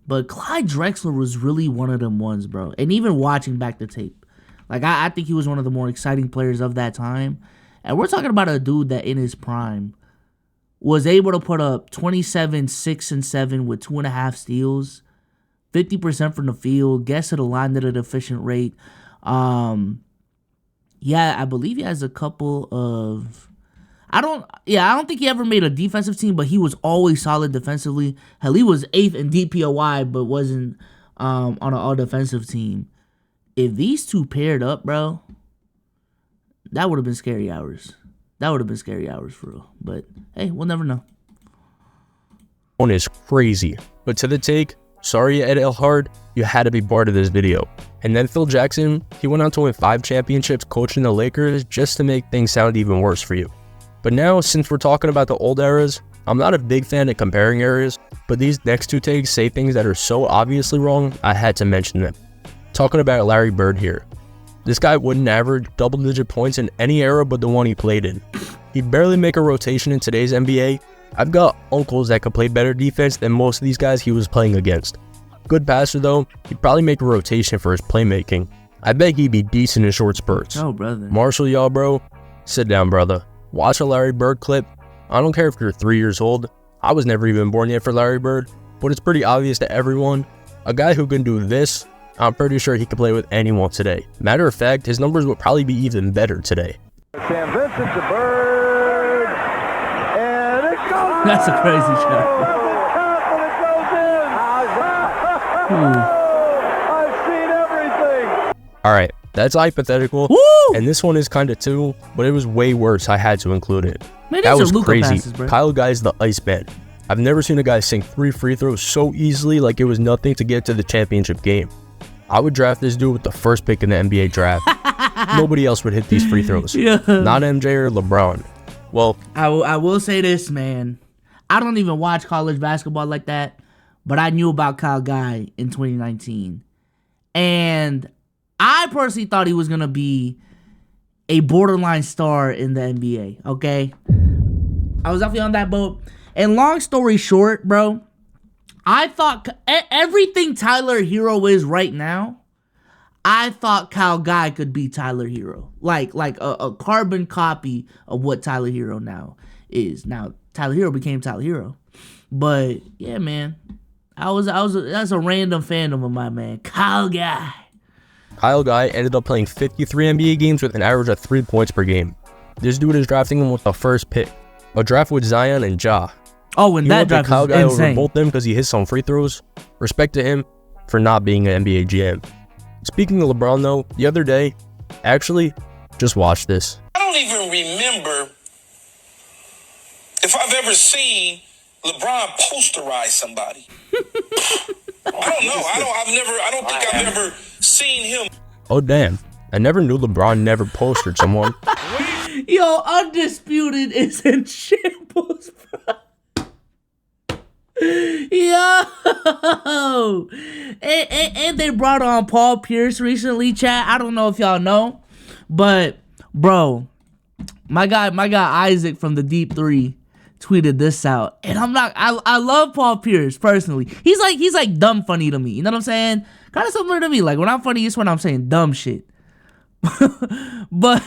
But Clyde Drexler was really one of them ones, bro. And even watching back the tape, like, I think he was one of the more exciting players of that time. And we're talking about a dude that in his prime was able to put up 27, 6, and 7 with 2.5 steals, 50% from the field, gets to the line at an efficient rate. Yeah, I believe he has a couple of... I don't think he ever made a defensive team, but he was always solid defensively. Hell, he was 8th in DPOY, but wasn't on an all-defensive team. If these two paired up, bro, that would have been scary hours. That would have been scary hours for real. But, hey, we'll never know. One is crazy. But to the take, sorry, Ed Elhard, you had to be part of this video. And then Phil Jackson, he went on to win 5 championships coaching the Lakers just to make things sound even worse for you. But now, since we're talking about the old eras, I'm not a big fan of comparing eras, but these next two takes say things that are so obviously wrong, I had to mention them. Talking about Larry Bird here. This guy wouldn't average double-digit points in any era but the one he played in. He'd barely make a rotation in today's NBA. I've got uncles that could play better defense than most of these guys he was playing against. Good passer though, he'd probably make a rotation for his playmaking. I bet he'd be decent in short spurts. Oh, brother. Marshall, y'all, bro, sit down, brother. Watch a Larry Bird clip. I don't care if you're 3 years old. I was never even born yet for Larry Bird, but it's pretty obvious to everyone. A guy who can do this, I'm pretty sure he could play with anyone today. Matter of fact, his numbers would probably be even better today. Sam Vincent to Bird, and it goes. That's a crazy shot. I've seen everything. Alright, that's hypothetical. Woo! And this one is kind of too, but it was way worse. I had to include it. Man, that was Luka crazy. passes, bro. Kyle Guy's the Iceman. I've never seen a guy sink 3 free throws so easily like it was nothing to get to the championship game. I would draft this dude with the first pick in the NBA draft. Nobody else would hit these free throws. Yeah. Not MJ or LeBron. Well, I will say this, man. I don't even watch college basketball like that, but I knew about Kyle Guy in 2019. And I personally thought he was going to be a borderline star in the NBA, okay? I was definitely on that boat. And long story short, bro, I thought everything Tyler Hero is right now, I thought Kyle Guy could be Tyler Hero. Like a carbon copy of what Tyler Hero now is. Now, Tyler Hero became Tyler Hero. But, yeah, man. That's a random fandom of my man. Kyle Guy. Kyle Guy ended up playing 53 NBA games with an average of 3 points per game. This dude is drafting him with the first pick. A draft with Zion and Ja. Oh, and that draft Kyle is Guy insane. over both them because he hit some free throws. Respect to him for not being an NBA GM. Speaking of LeBron, though, the other day, actually, just watch this. I don't even remember if I've ever seen LeBron posterize somebody. I don't know. I don't think I've ever seen him. Oh, damn. I never knew LeBron never postered someone. Yo, Undisputed is in shambles, bro. Yo, and they brought on Paul Pierce recently, chat. I don't know if y'all know, but bro, my guy Isaac from the Deep 3 tweeted this out, and I love Paul Pierce personally. He's like dumb funny to me. You know what I'm saying? Kind of similar to me. Like when I'm funny, it's when I'm saying dumb shit. But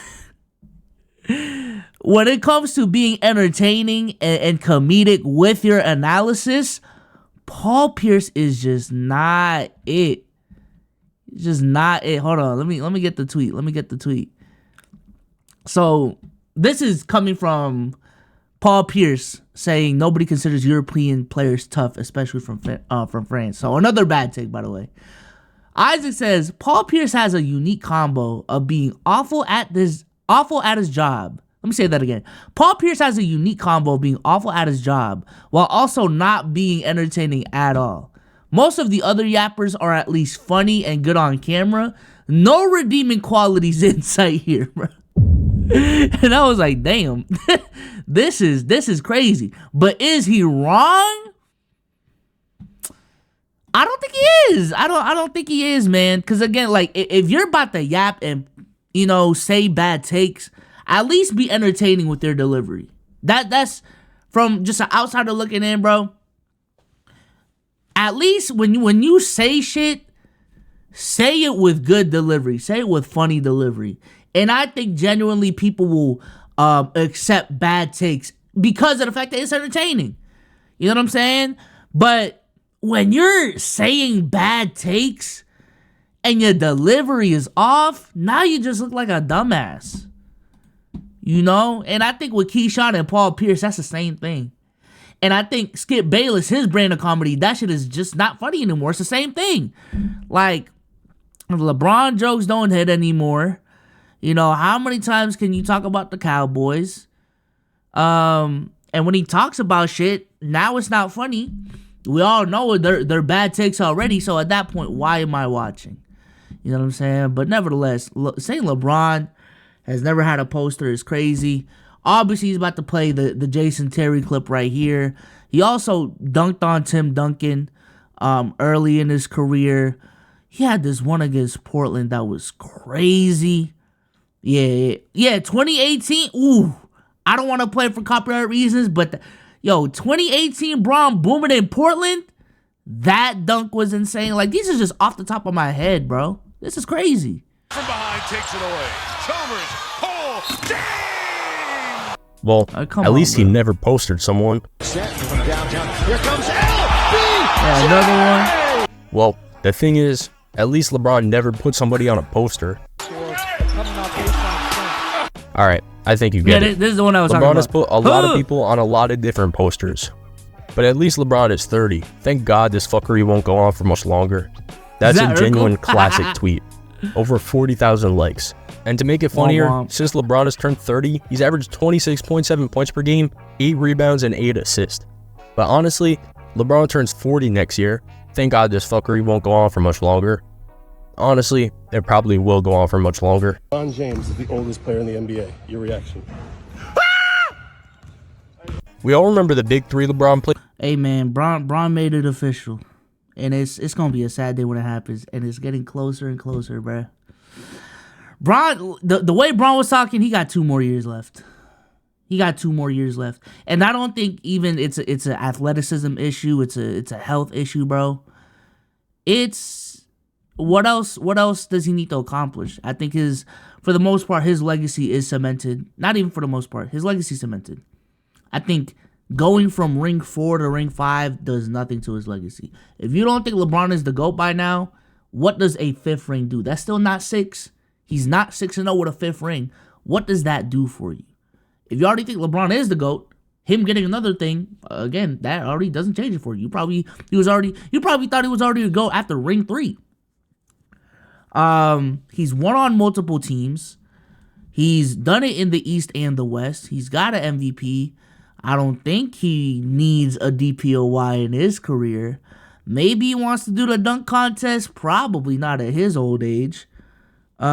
when it comes to being entertaining and comedic with your analysis, Paul Pierce is just not it. It's just not it. Hold on, let me get the tweet. So this is coming from Paul Pierce saying nobody considers European players tough, especially from France. So another bad take, by the way. Isaac says Paul Pierce has a unique combo of being awful at his job. Let me say that again. Paul Pierce has a unique combo of being awful at his job while also not being entertaining at all. Most of the other yappers are at least funny and good on camera. No redeeming qualities in sight here, bro. And I was like, damn, this is crazy. But is he wrong? I don't think he is. I don't think he is, man. Because again, like, if you're about to yap and, say bad takes, at least be entertaining with their delivery. That's from just an outsider looking in, bro. At least when you say shit, say it with good delivery. Say it with funny delivery. And I think genuinely people will accept bad takes because of the fact that it's entertaining. You know what I'm saying? But when you're saying bad takes and your delivery is off, now you just look like a dumbass. And I think with Keyshawn and Paul Pierce, that's the same thing. And I think Skip Bayless, his brand of comedy, that shit is just not funny anymore. It's the same thing. Like, LeBron jokes don't hit anymore. How many times can you talk about the Cowboys? And when he talks about shit, now it's not funny. We all know they're bad takes already. So at that point, why am I watching? You know what I'm saying? But nevertheless, saying LeBron has never had a poster is crazy. Obviously, he's about to play the Jason Terry clip right here. He also dunked on Tim Duncan early in his career. He had this one against Portland that was crazy. Yeah, 2018. Ooh, I don't want to play for copyright reasons, but 2018 Bron booming in Portland, that dunk was insane. Like, these are just off the top of my head, bro. This is crazy. From behind takes it away. Chalmers, pull, dang! Well, at least he never postered someone. Set from downtown. Here comes LB! Yeah, another one. Well, the thing is, at least LeBron never put somebody on a poster. All right, I think you get it. This is the one I was talking LeBron about. has put a lot of people on a lot of different posters. But at least LeBron is 30. Thank God this fuckery won't go on for much longer. That's a genuine classic tweet. Over 40,000 likes. And to make it funnier, since LeBron has turned 30, he's averaged 26.7 points per game, 8 rebounds, and 8 assists. But honestly, LeBron turns 40 next year. Thank God this fuckery won't go on for much longer. Honestly, it probably will go on for much longer. LeBron James is the oldest player in the NBA. Your reaction? We all remember the big three LeBron played. Hey man, Bron made it official. And it's gonna be a sad day when it happens. And it's getting closer and closer, bruh. Bron, the way Bron was talking, he got 2 more years left. He got 2 more years left. And I don't think even it's an athleticism issue, it's a health issue, bro. It's what else does he need to accomplish? I think for the most part, his legacy is cemented. Not even for the most part, his legacy is cemented. I think going from ring 4 to ring 5 does nothing to his legacy. If you don't think LeBron is the GOAT by now, what does a 5th ring do? That's still not 6. He's not 6-0 with a 5th ring. What does that do for you? If you already think LeBron is the GOAT, him getting another thing, again, that already doesn't change it for you. You probably thought he was already a GOAT after ring 3. He's won on multiple teams. He's done it in the East and the West. He's got an MVP. I don't think he needs a DPOY in his career. Maybe he wants to do the dunk contest. Probably not at his old age. It's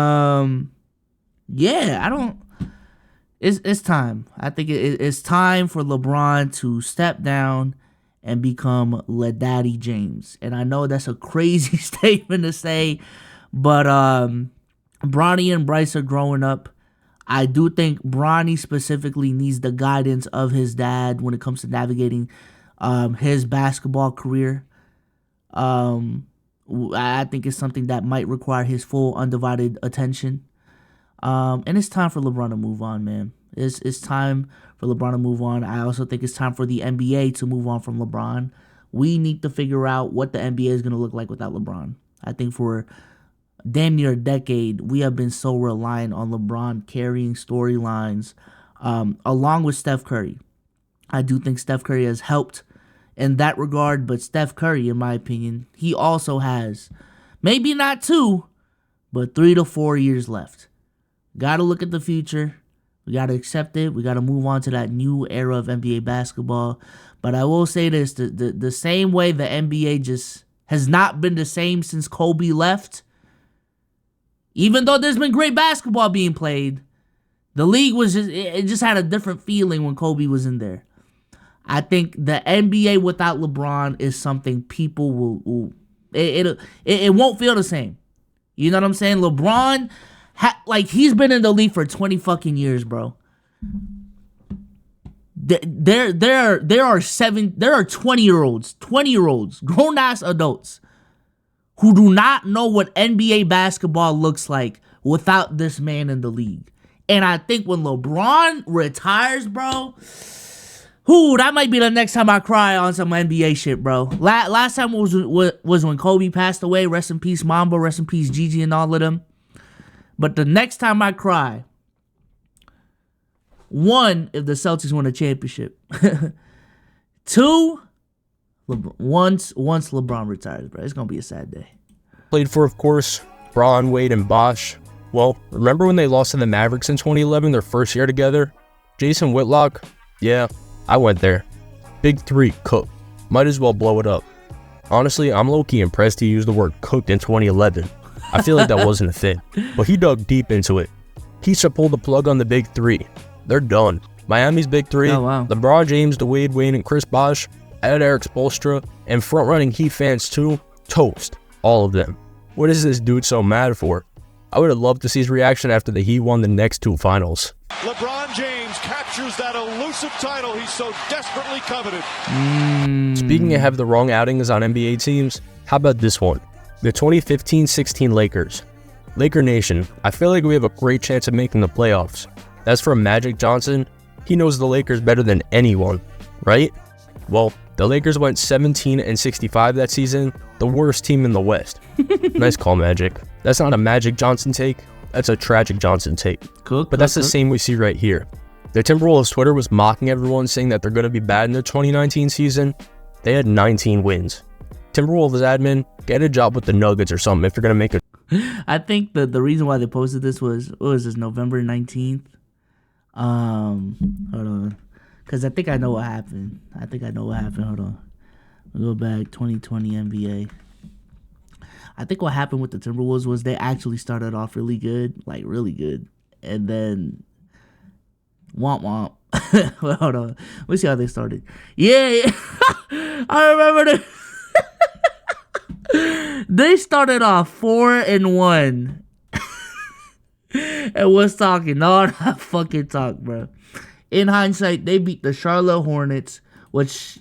time. I think it's time for LeBron to step down and become LeDaddy James. And I know that's a crazy statement to say, but Bronny and Bryce are growing up. I do think Bronny specifically needs the guidance of his dad when it comes to navigating his basketball career. I think it's something that might require his full undivided attention. And it's time for LeBron to move on, man. It's time for LeBron to move on. I also think it's time for the NBA to move on from LeBron. We need to figure out what the NBA is going to look like without LeBron. I think for damn near a decade, we have been so reliant on LeBron carrying storylines, along with Steph Curry. I do think Steph Curry has helped in that regard, but Steph Curry, in my opinion, he also has maybe not 2, but 3 to 4 years left. Got to look at the future. We got to accept it. We got to move on to that new era of NBA basketball. But I will say this, the same way the NBA just has not been the same since Kobe left, even though there's been great basketball being played, the league was it just had a different feeling when Kobe was in there. I think the NBA without LeBron is something people will it won't feel the same. You know what I'm saying? LeBron, he's been in the league for 20 fucking years, bro. There are 20-year-olds, grown-ass adults who do not know what NBA basketball looks like without this man in the league. And I think when LeBron retires, bro, that might be the next time I cry on some NBA shit, bro. Last time was when Kobe passed away. Rest in peace, Mamba. Rest in peace, Gigi, and all of them. But the next time I cry, 1, if the Celtics win a championship. 2, once LeBron retires, bro. It's gonna be a sad day. Played for, of course, Braun, Wade, and Bosh. Well, remember when they lost to the Mavericks in 2011, their first year together? Jason Whitlock? Yeah, I went there. Big 3, cooked. Might as well blow it up. Honestly, I'm low-key impressed he used the word cooked in 2011. I feel like that wasn't a thing, but he dug deep into it. He should pull the plug on the Big 3. They're done. Miami's Big 3, LeBron James, Wade, and Chris Bosh, add Eric Spoelstra, and front-running Heat fans too, toast. All of them. What is this dude so mad for? I would have loved to see his reaction after the Heat won the next 2 finals. LeBron James captures that elusive title he so desperately coveted. Speaking of have the wrong outings on NBA teams, how about this one? The 2015-16 Lakers. Laker Nation, I feel like we have a great chance of making the playoffs. That's from Magic Johnson. He knows the Lakers better than anyone, right? Well, the Lakers went 17-65 that season, the worst team in the West. Nice call, Magic. That's not a Magic Johnson take, that's a tragic Johnson take. But that's the same we see right here. The Timberwolves Twitter was mocking everyone, saying that they're going to be bad in the 2019 season. They had 19 wins. Timberwolves admin, get a job with the Nuggets or something if you're going to make it. I think the reason why they posted this was, what was this, November 19th? Hold on. Because I think I know what happened. Hold on. We'll go back, 2020 NBA. I think what happened with the Timberwolves was they actually started off really good, like really good. And then, womp. Well, hold on. Let's see how they started. Yeah. I remember they started off 4-1. And was talking all that fucking talk, bro. In hindsight, they beat the Charlotte Hornets, which,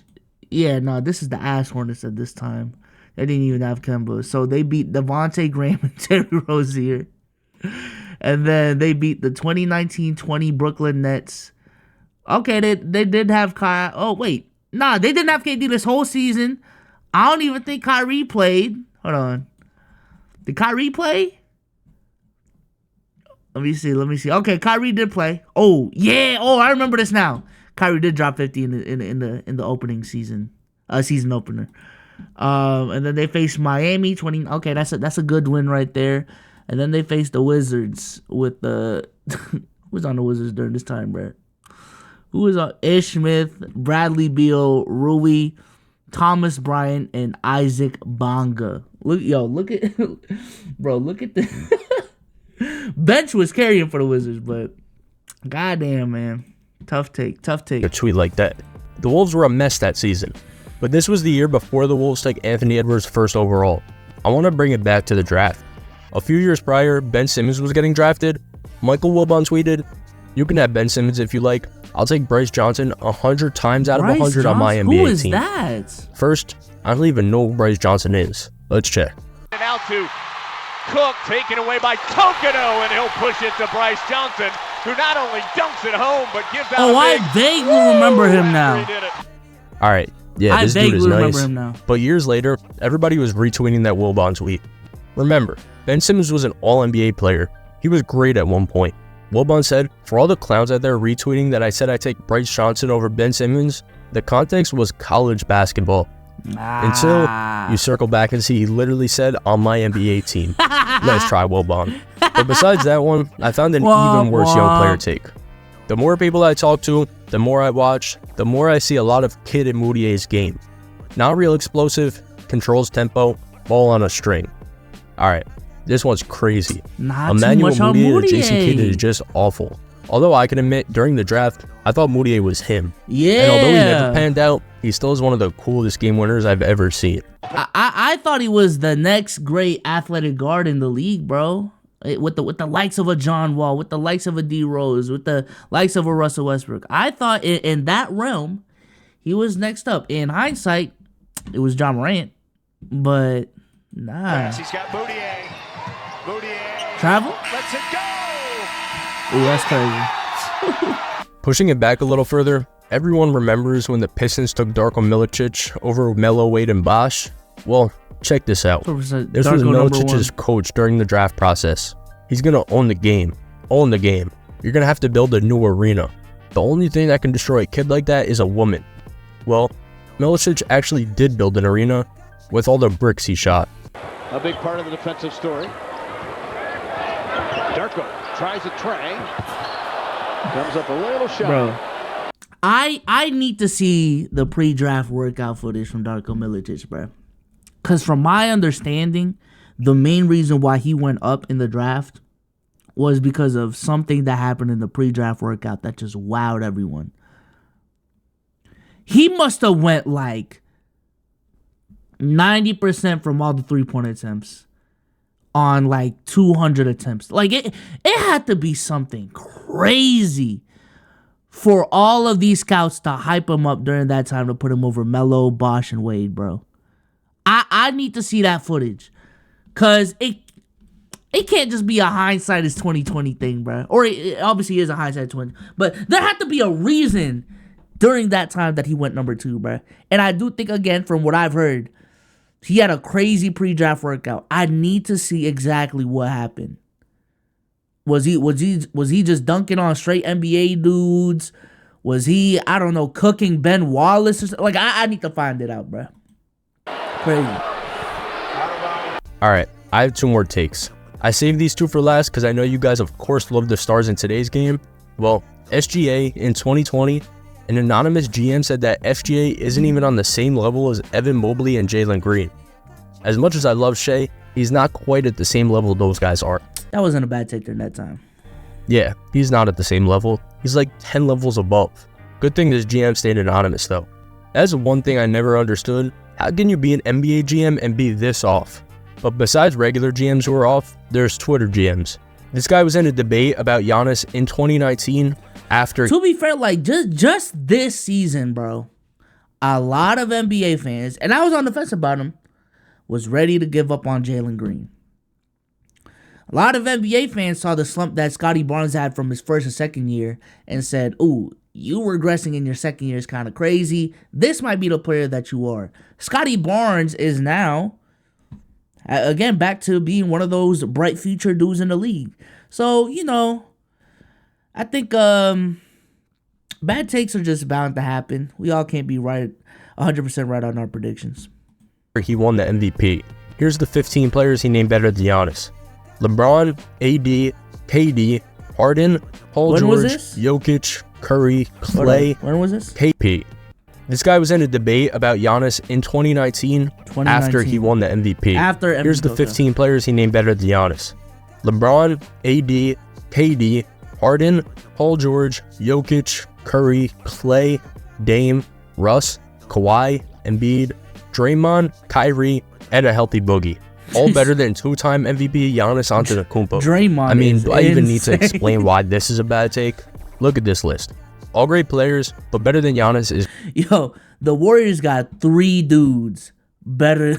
this is the ass Hornets at this time. They didn't even have Kemba. So they beat Devontae Graham and Terry Rozier. And then they beat the 2019-20 Brooklyn Nets. Okay, they did have Kyrie. Oh, wait. Nah, they didn't have KD this whole season. I don't even think Kyrie played. Hold on. Did Kyrie play? Let me see. Okay, Kyrie did play. Oh, yeah. Oh, I remember this now. Kyrie did drop 50 in the opening season opener. And then they faced Miami 20. Okay, that's a good win right there. And then they faced the Wizards with the who was on the Wizards during this time, Brett? Who was on? Ish Smith, Bradley Beal, Rui, Thomas Bryant, and Isaac Bonga. Look at the bench was carrying for the Wizards, but goddamn, man. Tough take. A tweet like that. The Wolves were a mess that season, but this was the year before the Wolves took Anthony Edwards first overall. I want to bring it back to the draft. A few years prior, Ben Simmons was getting drafted. Michael Wilbon tweeted, "You can have Ben Simmons if you like. I'll take Bryce Johnson 100 times out of 100 on my NBA team." Who is that? First, I don't even know who Bryce Johnson is. Let's check. Out to Cook, taken away by Tokono, and he'll push it to Bryce Johnson, who not only dunks it home, but gives out I vaguely remember him now. Alright, yeah, this dude is nice. Him now. But years later, everybody was retweeting that Wilbon tweet. Remember, Ben Simmons was an All-NBA player. He was great at one point. Wilbon said, for all the clowns out there retweeting that I said I take Bryce Johnson over Ben Simmons, the context was college basketball. Until you circle back and see he literally said, on my NBA team. Nice try, Wilbon. But besides that one, I found an even worse young player take. The more people I talk to, the more I watch, the more I see a lot of Kid and Moutier's game. Not real explosive, controls tempo, ball on a string. Alright, this one's crazy. Emmanuel Mudiay, the Jason Kidd, is just awful. Although I can admit, during the draft, I thought Mudiay was him. Yeah. And although he never panned out, he still is one of the coolest game winners I've ever seen. I thought he was the next great athletic guard in the league, bro. With the likes of a John Wall, with the likes of a D Rose, with the likes of a Russell Westbrook. I thought in that realm, he was next up. In hindsight, it was John Morant. But, nah. He's got Mudiay. Travel? Let's it go! Ooh, that's crazy. Pushing it back a little further, everyone remembers when the Pistons took Darko Milicic over Melo, Wade, and Bosh. Well, check this out. This was Milicic's coach during the draft process. He's going to own the game. Own the game. You're going to have to build a new arena. The only thing that can destroy a kid like that is a woman. Well, Milicic actually did build an arena with all the bricks he shot. A big part of the defensive story. Darko tries a tray. Comes up a little shot. Bro, I need to see the pre-draft workout footage from Darko Milicic, bro. Because from my understanding, the main reason why he went up in the draft was because of something that happened in the pre-draft workout that just wowed everyone. He must have went like 90% from all the three-point attempts on like 200 attempts. Like it had to be something crazy for all of these scouts to hype him up during that time to put him over Melo, Bosh, and Wade, bro. I need to see that footage, cause it can't just be a hindsight is 2020 thing, bro. Or it obviously is a hindsight 20, but there had to be a reason during that time that he went number 2, bro. And I do think, again, from what I've heard, he had a crazy pre-draft workout. I need to see exactly what happened. Was he just dunking on straight NBA dudes? Was he, I don't know, cooking Ben Wallace or something? Like I need to find it out, bro. Crazy. Alright, I have 2 more takes. I saved these 2 for last because I know you guys of course love the stars in today's game. Well, SGA in 2020, an anonymous GM said that SGA isn't even on the same level as Evan Mobley and Jalen Green. As much as I love Shea, he's not quite at the same level those guys are. That wasn't a bad take during that time. Yeah, he's not at the same level. He's like 10 levels above. Good thing this GM stayed anonymous though. That's one thing I never understood. How can you be an NBA GM and be this off? But besides regular GMs who are off, there's Twitter GMs. This guy was in a debate about Giannis in 2019 after... To be fair, like just this season, bro, a lot of NBA fans, and I was on the fence about him, was ready to give up on Jalen Green. A lot of NBA fans saw the slump that Scottie Barnes had from his first and second year and said, ooh, you regressing in your second year is kind of crazy. This might be the player that you are. Scottie Barnes is now, again, back to being one of those bright future dudes in the league. So, you know, I think bad takes are just bound to happen. We all can't be right, 100% right on our predictions. He won the MVP. Here's the 15 players he named better than Giannis. LeBron, AD, KD, Harden, Paul George, Jokic, Curry, Clay. When was this? KP. This guy was in a debate about Giannis in 2019 after he won the MVP. Here's the 15 players he named better than Giannis. LeBron, AD, KD, Harden, Paul George, Jokic, Curry, Clay, Dame, Russ, Kawhi, Embiid, Draymond, Kyrie, and a healthy Boogie. All better than 2-time MVP Giannis Antetokounmpo. Draymond. I mean, do I even need to explain why this is a bad take? Look at this list. All great players, but better than Giannis is... Yo, the Warriors got 3 dudes better...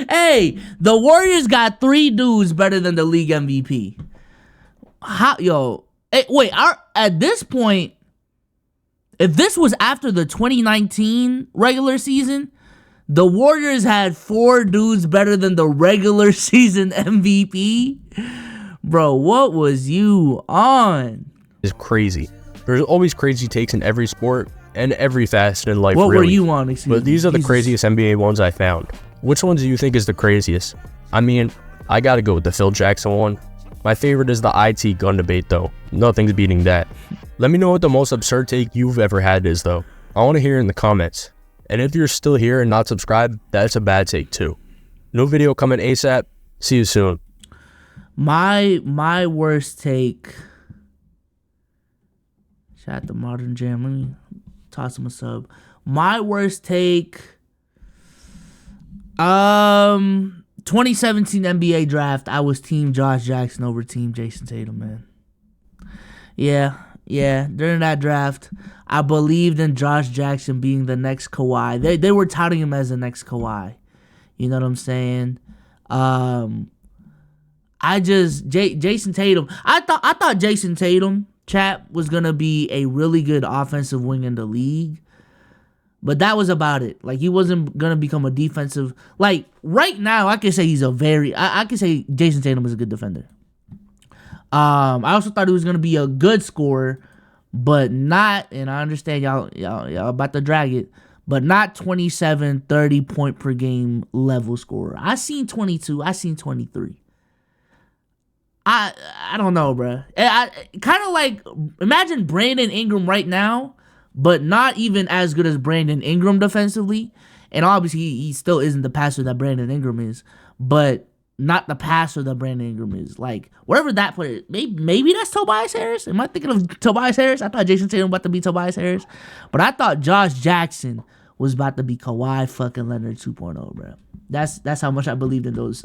Hey, the Warriors got 3 dudes better than the league MVP. How, yo... Hey, wait, at this point, if this was after the 2019 regular season... The Warriors had 4 dudes better than the regular season MVP. Bro, what was you on? It's crazy. There's always crazy takes in every sport and every facet in life. What really. were you on? But these are the craziest NBA ones I found. Which ones do you think is the craziest? I mean, I gotta go with the Phil Jackson one. My favorite is the IT gun debate though. Nothing's beating that. Let me know what the most absurd take you've ever had is though. I want to hear it in the comments. And if you're still here and not subscribed, that's a bad take too. New video coming ASAP. See you soon. My worst take. Shout out to Modern Jam. Let me toss him a sub. My worst take. 2017 NBA draft. I was team Josh Jackson over team Jason Tatum, man. Yeah. During that draft, I believed in Josh Jackson being the next Kawhi. They were touting him as the next Kawhi. You know what I'm saying? Jason Tatum. I thought Jason Tatum, chat, was gonna be a really good offensive wing in the league. But that was about it. Like, he wasn't going to become a defensive... Like, right now, I can say he's a very... I can say Jason Tatum is a good defender. I also thought he was going to be a good scorer, but not... And I understand y'all about to drag it, but not 27, 30 point per game level scorer. I seen 22. I seen 23. I don't know, bro. I kind of like... Imagine Brandon Ingram right now, but not even as good as Brandon Ingram defensively. And obviously, he still isn't the passer that Brandon Ingram is, but not the passer that Brandon Ingram is. Like, whatever that player, maybe that's Tobias Harris. Am I thinking of Tobias Harris? I thought Jason Tatum was about to be Tobias Harris, but I thought Josh Jackson was about to be Kawhi fucking Leonard 2.0, bro. That's how much I believed in those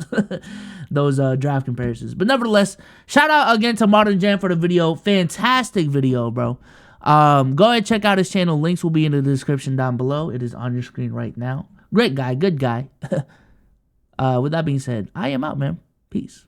draft comparisons. But nevertheless, shout out again to Modern Jam for the video. Fantastic video, bro. Go ahead and check out his channel. Links will be in the description down below. It is on your screen right now. Great guy, good guy. With that being said, I am out, man. Peace.